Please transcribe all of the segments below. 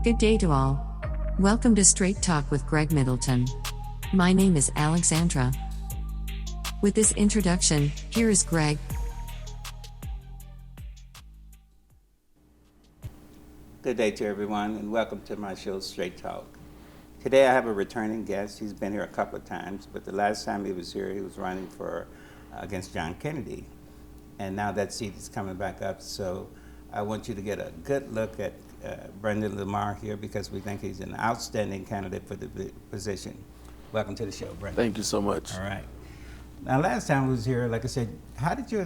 Good day to all. Welcome to Straight Talk with Greg Middleton. My name is Alexandra. With this introduction, here is Greg. Good day to everyone, and welcome to my show, Straight Talk. Today I have a returning guest. He's been here a couple of times, but the last time he was here, he was running for against John Kennedy. And now that seat is coming back up, so I want you to get a good look at Brendan Lamar here because we think he's an outstanding candidate for the position. Welcome to the show, Brendan. Thank you so much. All right. Now, last time I was here, like I said, how did your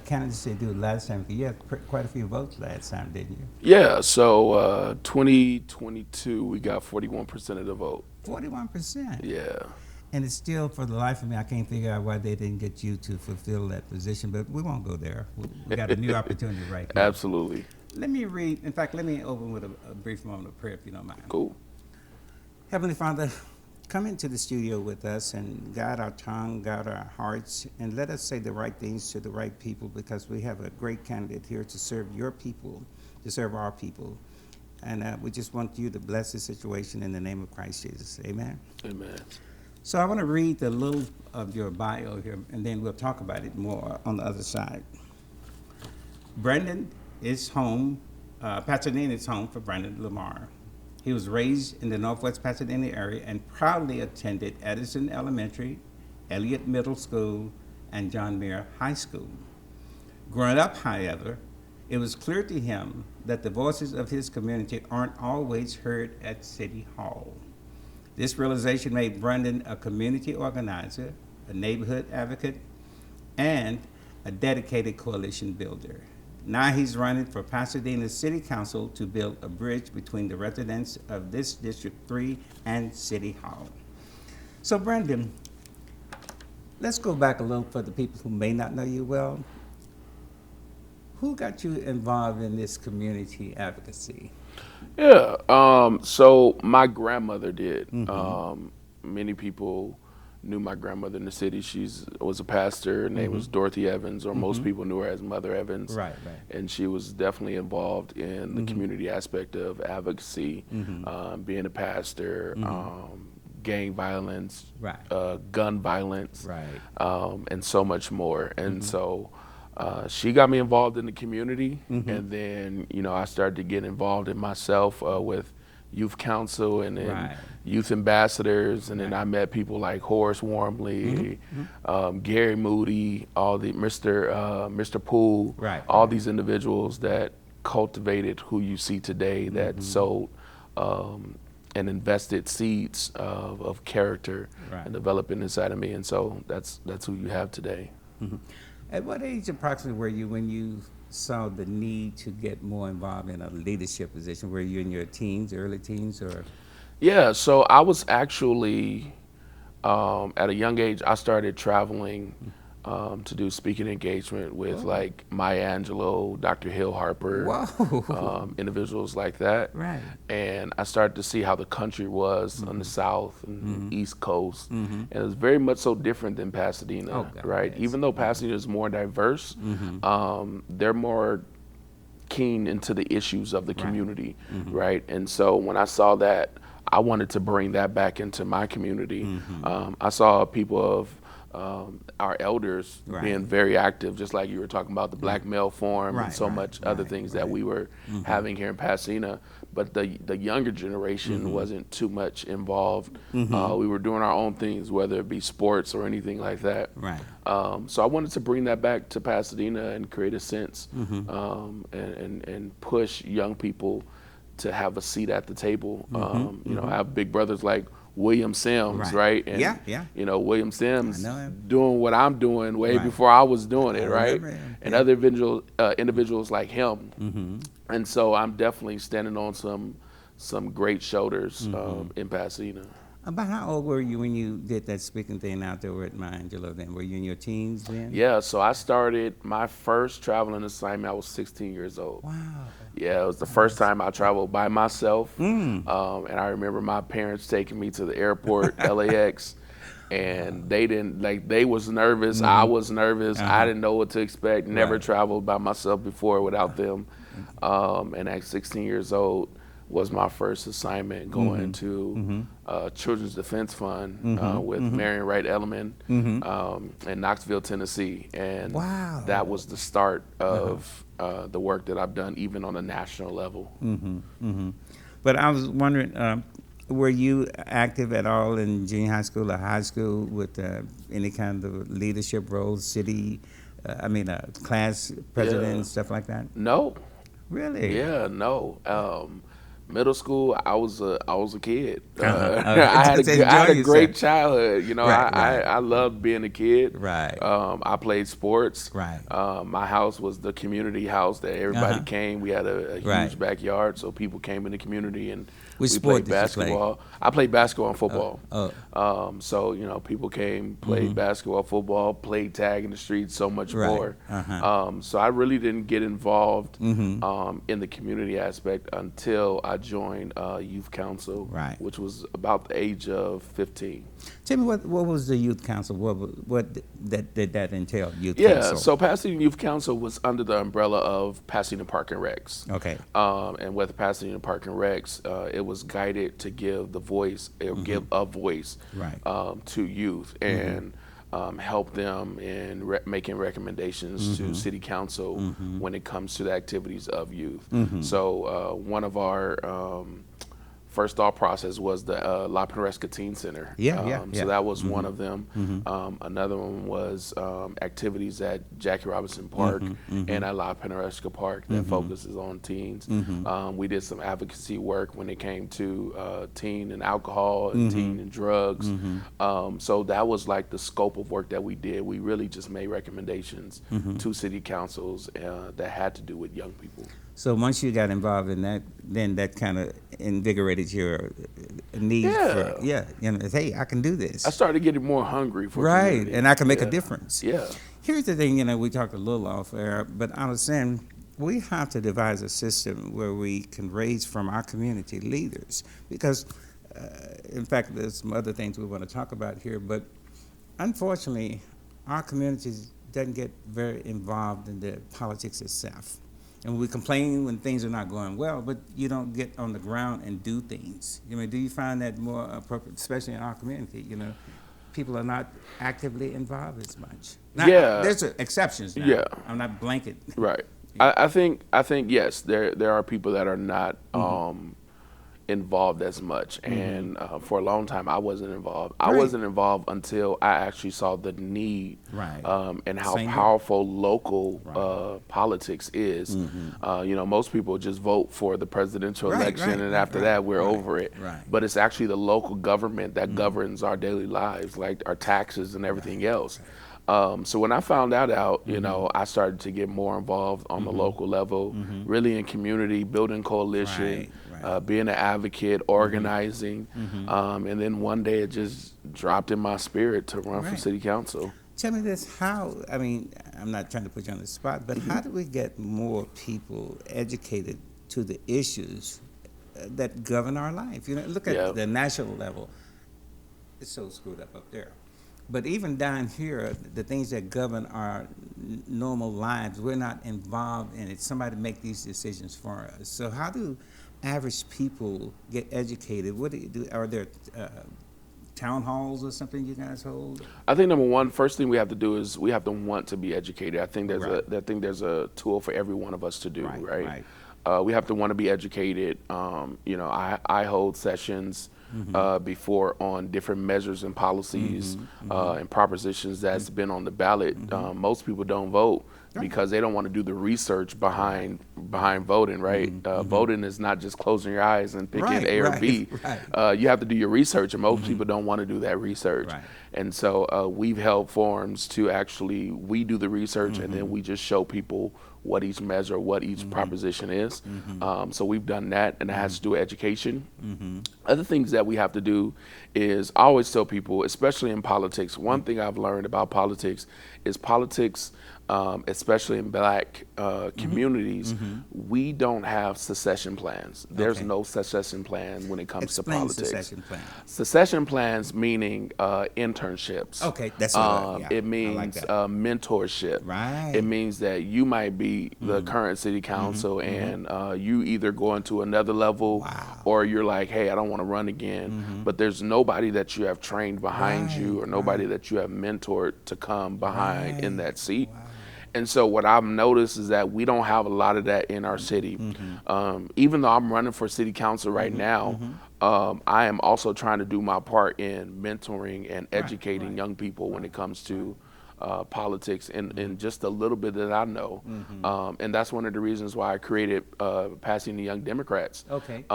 candidacy do last time? You had quite a few votes last time, didn't you? Yeah, so 2022, we got 41% of the vote. 41%? Yeah. And it's still, for the life of me, I can't figure out why they didn't get you to fulfill that position, but we won't go there. We got a new opportunity right now. Absolutely. Let me read, in fact, let me open with a brief moment of prayer, if you don't mind. Cool. Heavenly Father, come into the studio with us and guide our tongue, guide our hearts, and let us say the right things to the right people because we have a great candidate here to serve your people, to serve our people. And we just want you to bless the situation in the name of Christ Jesus. Amen. Amen. So I want to read a little of your bio here, and then we'll talk about it more on the other side. Brendan is home, Pasadena is home for Brendan Lamar. He was raised in the Northwest Pasadena area and proudly attended Edison Elementary, Elliott Middle School, and John Muir High School. Growing up, however, it was clear to him that the voices of his community aren't always heard at City Hall. This realization made Brendan a community organizer, a neighborhood advocate, and a dedicated coalition builder. Now he's running for Pasadena City Council to build a bridge between the residents of this District 3 and City Hall. So Brendan, let's go back a little for the people who may not know you well. Who got you involved in this community advocacy? Yeah, so my grandmother did. Many people knew my grandmother in the city. She was a pastor. Her name was Dorothy Evans, or most people knew her as Mother Evans. Right. And she was definitely involved in the community aspect of advocacy, being a pastor, gang violence, gun violence, and so much more. And so she got me involved in the community, and then I started to get involved in myself with youth council and then youth ambassadors, and then I met people like Horace Wormley, Gary Moody, all the Mr. Poole, all these individuals that cultivated who you see today, that sowed and invested seeds of character and developing inside of me, and so that's who you have today. At what age approximately were you when you saw the need to get more involved in a leadership position? Were you in your teens, early teens, or? Yeah, so I was actually, at a young age, I started traveling to do speaking engagement with like Maya Angelou, Dr. Hill Harper, individuals like that. And I started to see how the country was on the South and East Coast. And it was very much so different than Pasadena, Even though Pasadena is more diverse, they're more keen into the issues of the community, And so when I saw that, I wanted to bring that back into my community. I saw people of our elders being very active, just like you were talking about the Black Male Forum and so much other things that we were having here in Pasadena. But the younger generation wasn't too much involved. We were doing our own things, whether it be sports or anything like that. So I wanted to bring that back to Pasadena and create a sense and push young people to have a seat at the table. I have big brothers like William Sims, And William Sims doing what I'm doing way before I was doing it, And other individuals like him. And so I'm definitely standing on some great shoulders in Pasadena. About how old were you when you did that speaking thing out there with Maya Angelou then? Were you in your teens then? Yeah, so I started my first traveling assignment, I was 16 years old. Wow. Yeah, it was the first time I traveled by myself. And I remember my parents taking me to the airport, LAX, and they was nervous. I was nervous. I didn't know what to expect. Never traveled by myself before without them. And at 16 years old, was my first assignment, going to Children's Defense Fund with Marion Wright Elliman in Knoxville, Tennessee. And Wow. that was the start of the work that I've done even on a national level. But I was wondering, were you active at all in junior high school or high school with any kind of leadership roles, class president, stuff like that? No. Really? Yeah, no. Middle school, I was a kid. I Just had enjoy a great yourself. childhood. You know, Right, I loved being a kid. Right. I played sports. Right. My house was the community house that everybody came. We had a huge Right. backyard, so people came in the community and Which we sport played did you play? basketball. I played basketball and football. Oh. So, you know, people came, played basketball, football, played tag in the streets, so much Right. more. So I really didn't get involved in the community aspect until I joined Youth Council, Right. which was about the age of 15. Tell me what was the youth council? What did that entail? Youth Yeah, council. so Pasadena Youth Council was under the umbrella of Pasadena Park and Recs. Okay. And with Pasadena Park and Recs, it was guided to give the voice, give a voice Right. to youth and help them in making recommendations to City Council when it comes to the activities of youth. So one of our first thought process was the La Pineresca Teen Center. So that was one of them. Another one was activities at Jackie Robinson Park and at La Pineresca Park that focuses on teens. We did some advocacy work when it came to teen and alcohol and teen and drugs. So that was like the scope of work that we did. We really just made recommendations to city councils that had to do with young people. So once you got involved in that, then that kind of invigorated your need for, hey, I can do this. I started getting more hungry for Right, community. and I can make a difference. Yeah. Here's the thing, we talked a little off air, but I was saying we have to devise a system where we can raise from our community leaders because, in fact, there's some other things we want to talk about here, but unfortunately, our communities doesn't get very involved in the politics itself. And we complain when things are not going well, but you don't get on the ground and do things. Do you find that more appropriate, especially in our community? People are not actively involved as much. Now, there's exceptions now. Yeah. I'm not blanket. Right. I think yes, there are people that are not involved as much, and for a long time I wasn't involved. I wasn't involved until I actually saw the need and how powerful local politics is. Most people just vote for the presidential election, and after that we're over it. But it's actually the local government that governs our daily lives, like our taxes and everything else. So when I found that out, I started to get more involved on the local level, really in community, building coalition, being an advocate, organizing. And then one day it just dropped in my spirit to run for city council. Tell me this, I'm not trying to put you on the spot, but how do we get more people educated to the issues that govern our life? Look at the national level. It's so screwed up there. But even down here, the things that govern our normal lives, we're not involved in it. Somebody make these decisions for us. So how do average people get educated? What do you do? Are there town halls or something you guys hold? I think number one, first thing we have to do is we have to want to be educated. I think there's a tool for every one of us to do. Right. We have to want to be educated. I hold sessions before on different measures and policies and propositions that's been on the ballot. Most people don't vote because they don't want to do the research behind voting, right? Voting is not just closing your eyes and picking A or B. You have to do your research, and most people don't want to do that research. And so we've held forums to actually, we do the research and then we just show people what each measure, what each proposition is. So we've done that, and it has to do with education. Other things that we have to do is, I always tell people, especially in politics, one thing I've learned about politics is politics especially in black communities, we don't have secession plans. There's Okay. no secession plan when it comes Explain to politics. secession plan. Secession plans meaning internships. Okay, that's what. Yeah, It I means like that. mentorship. Right. It means that you might be the current city council, and you either go into another level, or you're like, hey, I don't want to run again. But there's nobody that you have trained behind you, or nobody that you have mentored to come behind in that seat. And so what I've noticed is that we don't have a lot of that in our city. Even though I'm running for city council right now, I am also trying to do my part in mentoring and educating young people when it comes to politics and just a little bit that I know. And that's one of the reasons why I created Pasadena Young Democrats. Okay.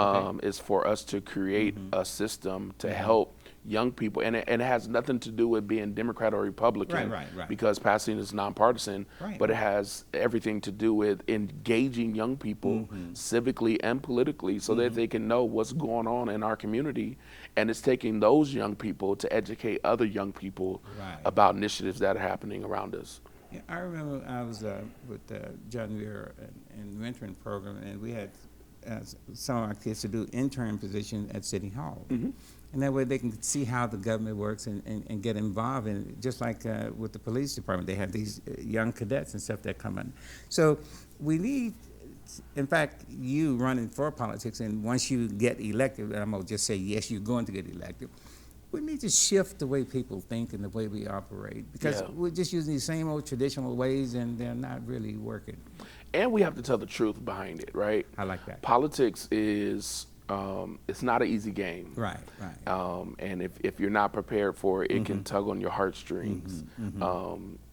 Is for us to create a system to help young people, and it has nothing to do with being Democrat or Republican, Right. because Pasadena is nonpartisan, but it has everything to do with engaging young people civically and politically so that they can know what's going on in our community, and it's taking those young people to educate other young people about initiatives that are happening around us. Yeah, I remember I was with John Muir in the mentoring program, and we had some of our kids to do intern positions at City Hall. And that way they can see how the government works and get involved in it. Just like with the police department, they have these young cadets and stuff that come in. So we need, in fact, you running for politics, and once you get elected, and I'm going to just say, yes, you're going to get elected, we need to shift the way people think and the way we operate, because we're just using these same old traditional ways, and they're not really working. And we have to tell the truth behind it, right? I like that. Politics is, it's not an easy game. Right. And if you're not prepared for it, it can tug on your heartstrings.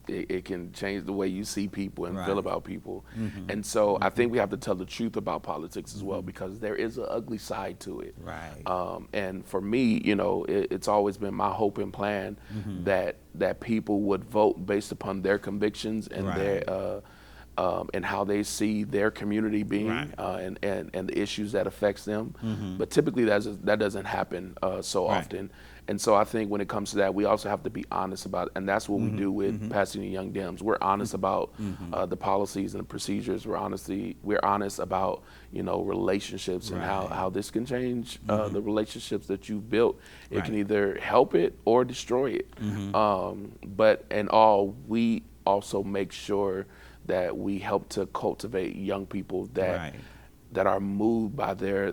It can change the way you see people and feel about people. And so I think we have to tell the truth about politics as well, because there is an ugly side to it. Right. And for me, it's always been my hope and plan that people would vote based upon their convictions and their and how they see their community being, and the issues that affects them. But typically that doesn't happen so often. And so I think when it comes to that, we also have to be honest about it. And that's what we do with Pasadena Young Dems. We're honest about the policies and the procedures. We're honest about, relationships and how this can change the relationships that you've built. It can either help it or destroy it. But in all, we also make sure that we help to cultivate young people that are moved by their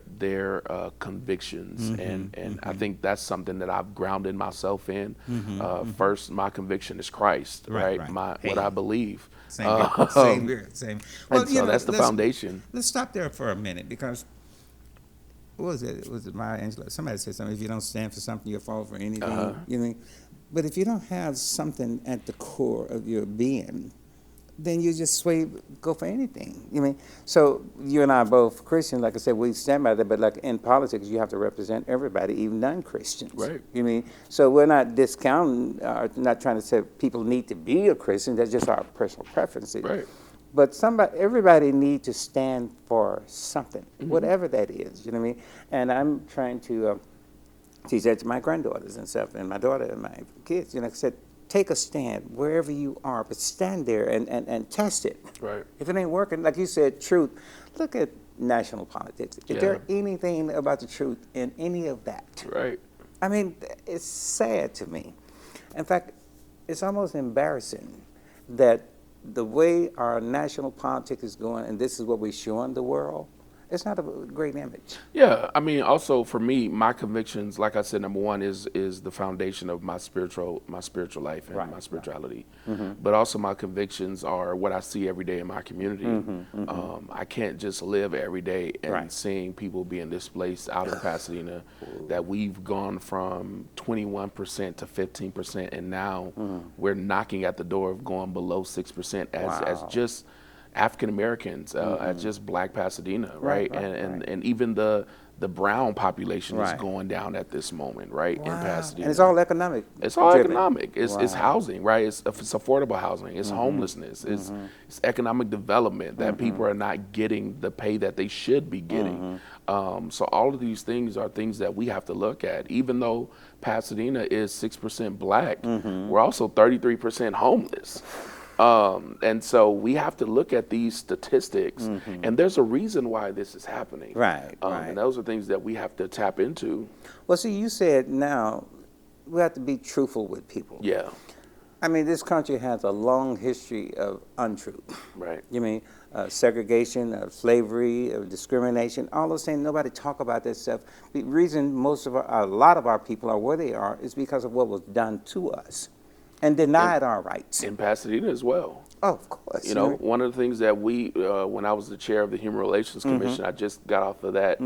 convictions, and I think that's something that I've grounded myself in. First, my conviction is Christ, right? What I believe. Same. Well, so that's the foundation. Let's stop there for a minute, because what was it? Was it Maya Angelou? Somebody said something. If you don't stand for something, you'll fall for anything. But if you don't have something at the core of your being, then you just go for anything. So you and I are both Christians. Like I said, we stand by that. But like in politics, you have to represent everybody, even non-Christians. Right. So we're not discounting, not trying to say people need to be a Christian. That's just our personal preferences. Right. But everybody needs to stand for something, whatever that is. You know what I mean? And I'm trying to teach that to my granddaughters and stuff, and my daughter and my kids. I said, take a stand wherever you are, but stand there and test it. Right. If it ain't working, like you said, truth. Look at national politics. Is there anything about the truth in any of that? Right. I mean, it's sad to me. In fact, it's almost embarrassing that the way our national politics is going, and this is what we're showing the world, it's not a great image. Yeah, I mean, also for me, my convictions, like I said, number one is the foundation of my spiritual life and my spirituality. But also my convictions are what I see every day in my community. I can't just live every day and seeing people being displaced out in Pasadena, that we've gone from 21% to 15%, and now we're knocking at the door of going below 6% as just African Americans, as just Black Pasadena, right? And even the brown population is going down at this moment, right? In Pasadena. And it's all economic. It's all economic. It's housing, right? It's affordable housing. It's homelessness. It's economic development, that people are not getting the pay that they should be getting. So all of these things are things that we have to look at. Even though Pasadena is 6% Black, we're also 33% homeless. And so we have to look at these statistics, and there's a reason why this is happening. Right, And those are things that we have to tap into. Well, see, you said now we have to be truthful with people. Yeah. I mean, this country has a long history of untruth. Right. You mean segregation, of slavery, of discrimination, all those things. Nobody talk about that stuff. The reason a lot of our people are where they are is because of what was done to us and denied our rights. In Pasadena as well. Oh, of course. You know, one of the things that we, when I was the chair of the Human Relations Commission, I just got off of that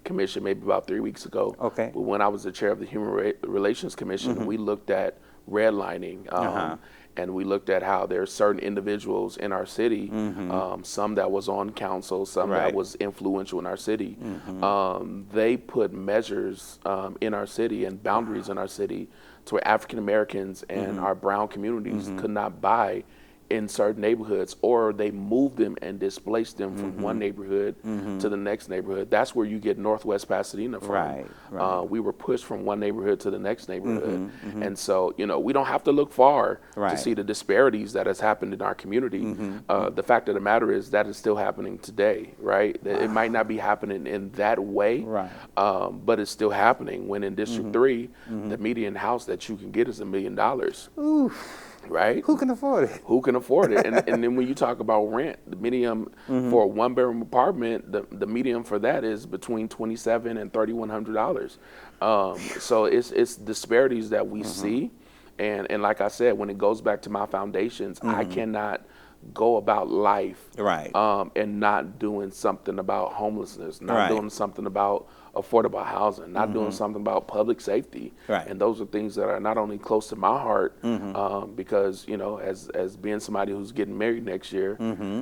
commission maybe about 3 weeks ago. Okay. But when I was the chair of the Human Relations Commission, we looked at redlining, and we looked at how there are certain individuals in our city, some that was on council, some that was influential in our city. They put measures in our city and boundaries in our city to where African Americans and our brown communities could not buy in certain neighborhoods, or they moved them and displaced them from one neighborhood to the next neighborhood. That's where you get Northwest Pasadena from. We were pushed from one neighborhood to the next neighborhood. And so, you know, we don't have to look far to see the disparities that has happened in our community. The fact of the matter is that is still happening today, right? It might not be happening in that way, but it's still happening. When in District 3, the median house that you can get is $1 million. Right? Who can afford it? Who can afford it? And then when you talk about rent, the median for a one-bedroom apartment, the median for that is between $2,700 and $3,100. So it's disparities that we see, and like I said, when it goes back to my foundations, I cannot go about life and not doing something about homelessness, not doing something about affordable housing, not doing something about public safety. And those are things that are not only close to my heart, because, you know, as being somebody who's getting married next year,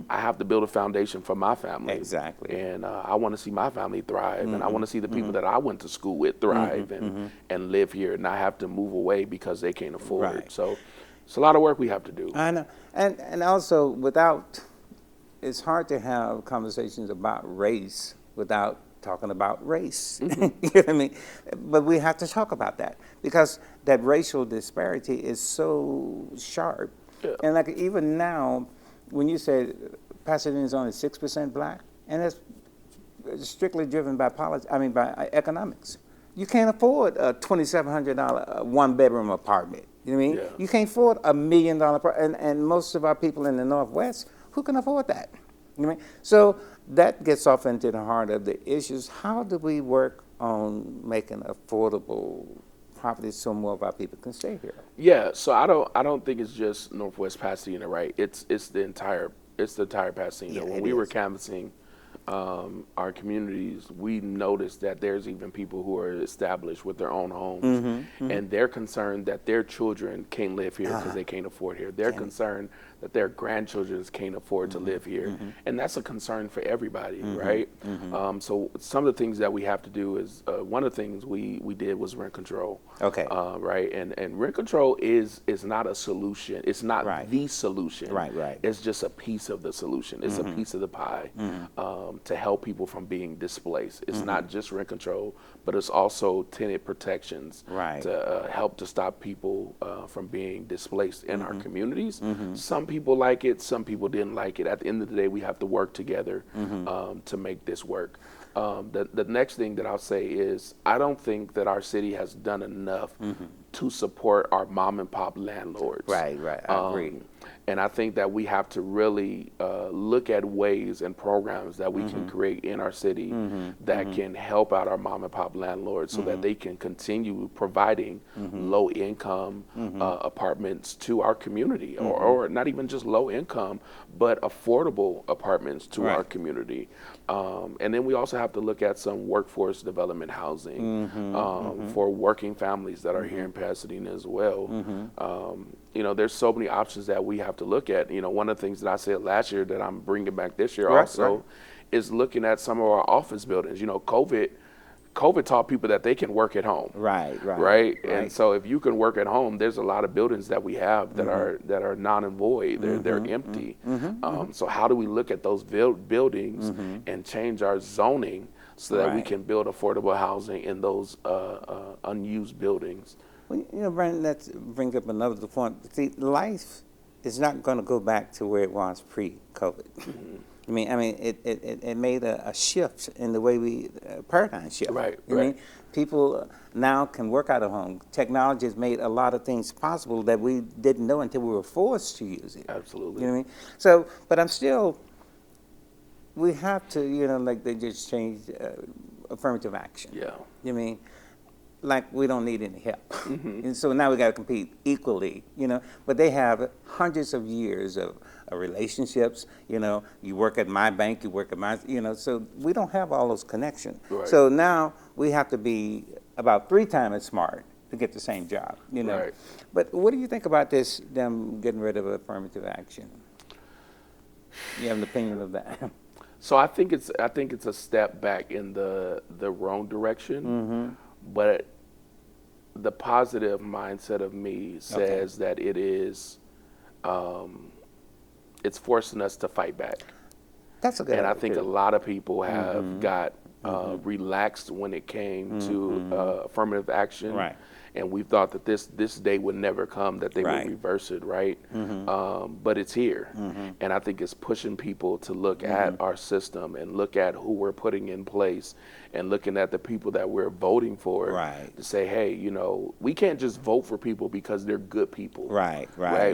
I have to build a foundation for my family. Exactly. And I want to see my family thrive, and I want to see the people that I went to school with thrive and live here, and not have to move away because they can't afford it. So it's a lot of work we have to do. I know. And also, it's hard to have conversations about race without talking about race. You know what I mean? But we have to talk about that because that racial disparity is so sharp. And like even now, when you say Pasadena is only 6% black, and that's strictly driven by by economics. You can't afford a $2,700 one-bedroom apartment. You know what I mean? You can't afford $1 million apartment, and most of our people in the Northwest, who can afford that? You know what I mean? So that gets off into the heart of the issues. How do we work on making affordable properties so more of our people can stay here? Yeah, so I don't think it's just Northwest Pasadena, right? It's the entire Pasadena. When we were canvassing our communities, we noticed that there's even people who are established with their own homes, and they're concerned that their children can't live here because they can't afford here. They're concerned that their grandchildren can't afford to live here, and that's a concern for everybody, right? So some of the things that we have to do is one of the things we did was rent control. Right, and rent control is not a solution. It's not the solution. It's just a piece of the solution. It's a piece of the pie to help people from being displaced. It's not just rent control, but it's also tenant protections to help to stop people from being displaced in our communities. Some people like it, some people didn't like it. At the end of the day, we have to work together to make this work. The next thing that I'll say is I don't think that our city has done enough to support our mom and pop landlords. I agree. And I think that we have to really look at ways and programs that we can create in our city that can help out our mom and pop landlords so that they can continue providing low income apartments to our community, or not even just low income, but affordable apartments to our community. And then we also have to look at some workforce development housing for working families that are here in Pasadena as well. You know, there's so many options that we have to look at. You know, one of the things that I said last year that I'm bringing back this year is looking at some of our office buildings. You know, COVID taught people that they can work at home. Right. And so if you can work at home, there's a lot of buildings that we have that are non and void. They're empty. So how do we look at those buildings and change our zoning so that we can build affordable housing in those unused buildings? Well, you know, Brandon, that brings up another point. See, life it's not going to go back to where it was pre-COVID. I mean, it made a shift in the way we paradigm shift. Right, I mean, people now can work out of home. Technology has made a lot of things possible that we didn't know until we were forced to use it. Absolutely. You know what I mean? So, but I'm still. We have to, like they just changed affirmative action. Yeah. You mean, like we don't need any help. And so now we got to compete equally, But they have hundreds of years of relationships. You work at my bank, you work at my, so we don't have all those connections. Right. So now we have to be about 3 times as smart to get the same job, Right. But what do you think about them getting rid of affirmative action? You have an opinion of that? So I think it's a step back in the wrong direction, but the positive mindset of me says that it is, it's forcing us to fight back. That's a good. And I think a lot of people have got relaxed when it came to affirmative action. Right. And we thought that this day would never come, that they Right. would reverse it, right? But it's here. And I think it's pushing people to look at our system and look at who we're putting in place and looking at the people that we're voting for Right. to say, hey, we can't just vote for people because they're good people. Right.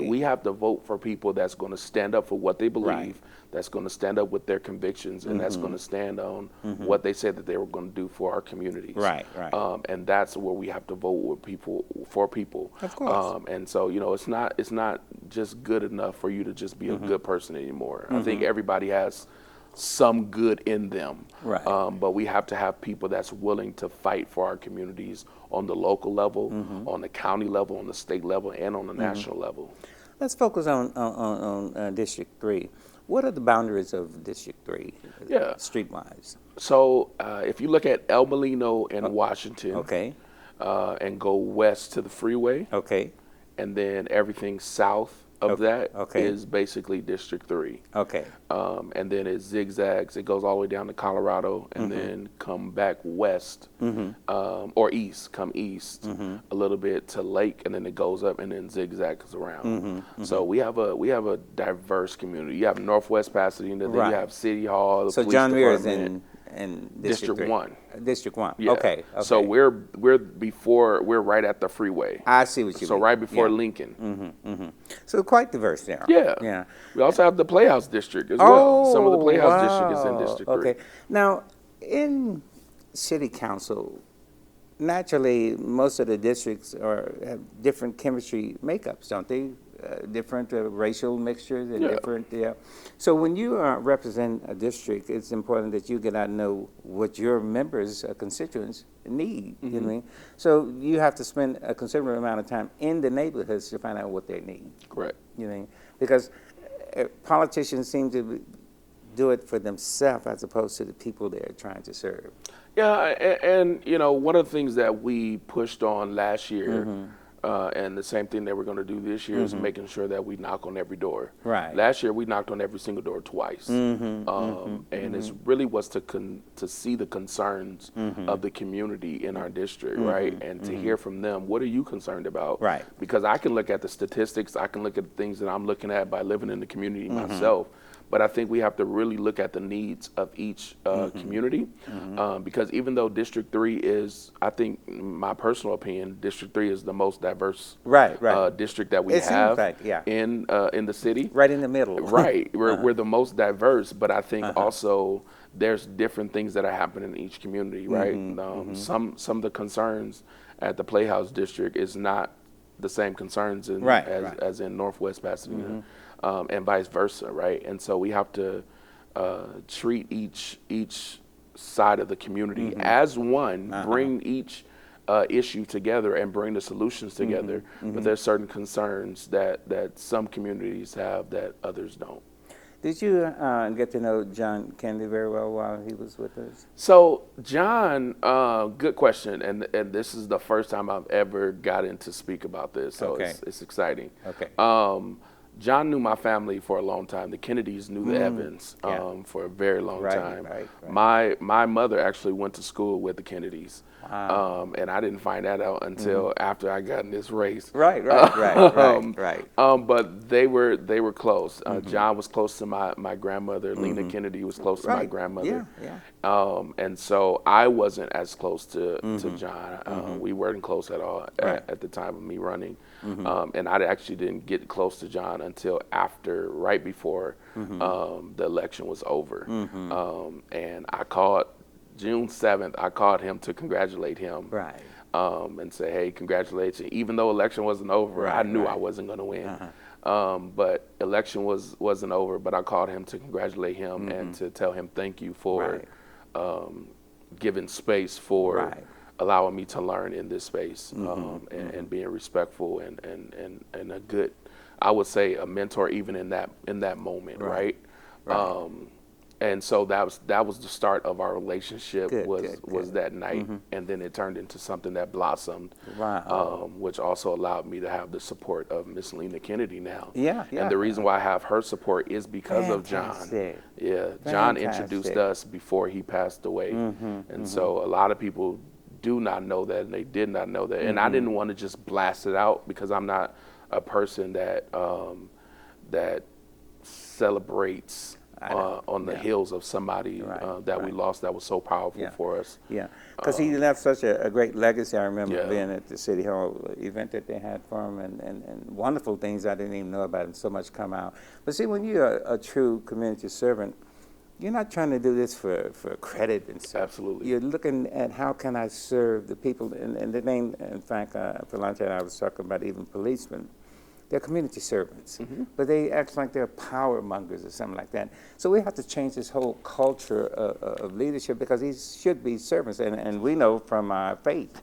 We have to vote for people that's going to stand up for what they believe, Right. that's going to stand up with their convictions, and that's going to stand on what they said that they were going to do for our communities. Right. And that's where we have to vote with for people. Of course. And so, it's not just good enough for you to just be a good person anymore. I think everybody has some good in them. Right. But we have to have people that's willing to fight for our communities on the local level, on the county level, on the state level, and on the national level. Let's focus on District 3. What are the boundaries of District 3, Yeah. street-wise? So if you look at El Molino and Washington, Okay. And go west to the freeway, Okay. and then everything south of that is basically District 3. Okay. And then it zigzags. It goes all the way down to Colorado, and then come back west, or east. Come east a little bit to Lake, and then it goes up and then zigzags around. So we have a diverse community. You have Northwest Pasadena, then Right. you have City Hall, the So police John Muir is department. in District 3. 1. District 1. Yeah. Okay. So we're right at the freeway. I see what you mean. So right before Yeah. Lincoln. So quite diverse there. Yeah. Yeah. We also have the Playhouse District as well. Some of the Playhouse District is in District 3. Okay. Now, in City Council, naturally, most of the districts have different chemistry makeups, don't they? Different racial mixtures and different. Yeah. So when you represent a district, it's important that you get out and know what your members, constituents, need. You know what I mean? So you have to spend a considerable amount of time in the neighborhoods to find out what they need. Correct. You know what I mean? Because politicians seem to do it for themselves as opposed to the people they're trying to serve. Yeah, and one of the things that we pushed on last year, and the same thing that we're going to do this year is making sure that we knock on every door. Right. Last year we knocked on every single door twice, and it really was to see the concerns of the community in our district, right, and to hear from them. What are you concerned about? Right. Because I can look at the statistics, I can look at the things that I'm looking at by living in the community myself. But I think we have to really look at the needs of each community, because even though District 3 is, I think, my personal opinion, District 3 is the most diverse district that we have in the city. Right in the middle. Right, we're the most diverse, but I think also there's different things that are happening in each community, right? Some of the concerns at the Playhouse District is not the same concerns as in Northwest Pasadena. And vice versa, right? And so we have to treat each side of the community as one, bring each issue together and bring the solutions together. But there's certain concerns that some communities have that others don't. Did you get to know John Kennedy very well while he was with us? So John, good question, and this is the first time I've ever gotten to speak about this, so it's exciting. Okay. John knew my family for a long time. The Kennedys knew the Evans for a very long time. Right. My mother actually went to school with the Kennedys. Wow. And I didn't find that out until after I got in this race. Right. But they were close. John was close to my grandmother. Lena Kennedy was close to my grandmother. Yeah. And so I wasn't as close to John. We weren't close at all at the time of me running. And I actually didn't get close to John until right before the election was over. And I called June 7th, I called him to congratulate him. Right. And say, hey, congratulations. Even though election wasn't over, I knew I wasn't going to win. But election wasn't over, but I called him to congratulate him and to tell him thank you for giving space for allowing me to learn in this space and being respectful and a good, I would say, a mentor even in that moment, right? And so that was the start of our relationship. Was that night, and then it turned into something that blossomed, which also allowed me to have the support of Miss Lena Kennedy now. And the reason why I have her support is because of John. John introduced us before he passed away, and so a lot of people do not know that, and they did not know that. And I didn't want to just blast it out because I'm not a person that that celebrates on the heels of somebody that we lost that was so powerful for us. Because he left such a great legacy. I remember being at the City Hall event that they had for him, and wonderful things I didn't even know about, and so much come out. But see, when you're a true community servant, you're not trying to do this for credit and stuff. Absolutely. You're looking at how can I serve the people, and the name, in fact, for lunch I was talking about even policemen. They're community servants, but they act like they're power mongers or something like that. So we have to change this whole culture of leadership, because these should be servants, and we know from our faith,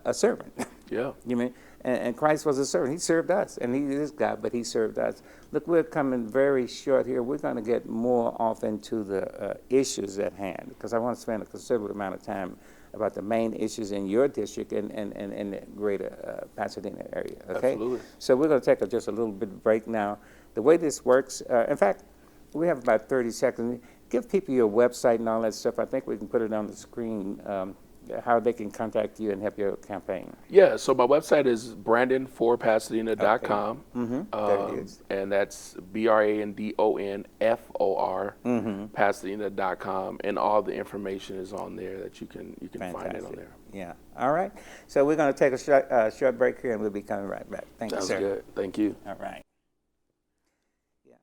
a servant. You mean? And Christ was a servant. He served us, and he is God, but he served us. Look, we're coming very short here. We're going to get more off into the issues at hand, because I want to spend a considerable amount of time about the main issues in your district and the greater Pasadena area, okay? Absolutely. So we're going to take just a little bit of break now. The way this works, in fact, we have about 30 seconds. Give people your website and all that stuff. I think we can put it on the screen, how they can contact you and help your campaign. Yeah, so my website is brandonforpasadena.com. There it is. And that's BRANDONFOR, Pasadena.com, and all the information is on there that you can find it on there. Yeah. All right. So we're going to take a short break here, and we'll be coming right back. Thank you, sir. Sounds good. Thank you. All right. Yeah.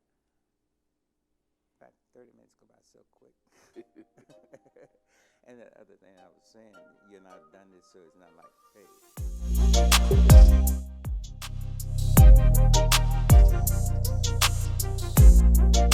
About 30 minutes go by so quick. And the other thing I was saying, you're not done this, so it's not like, hey.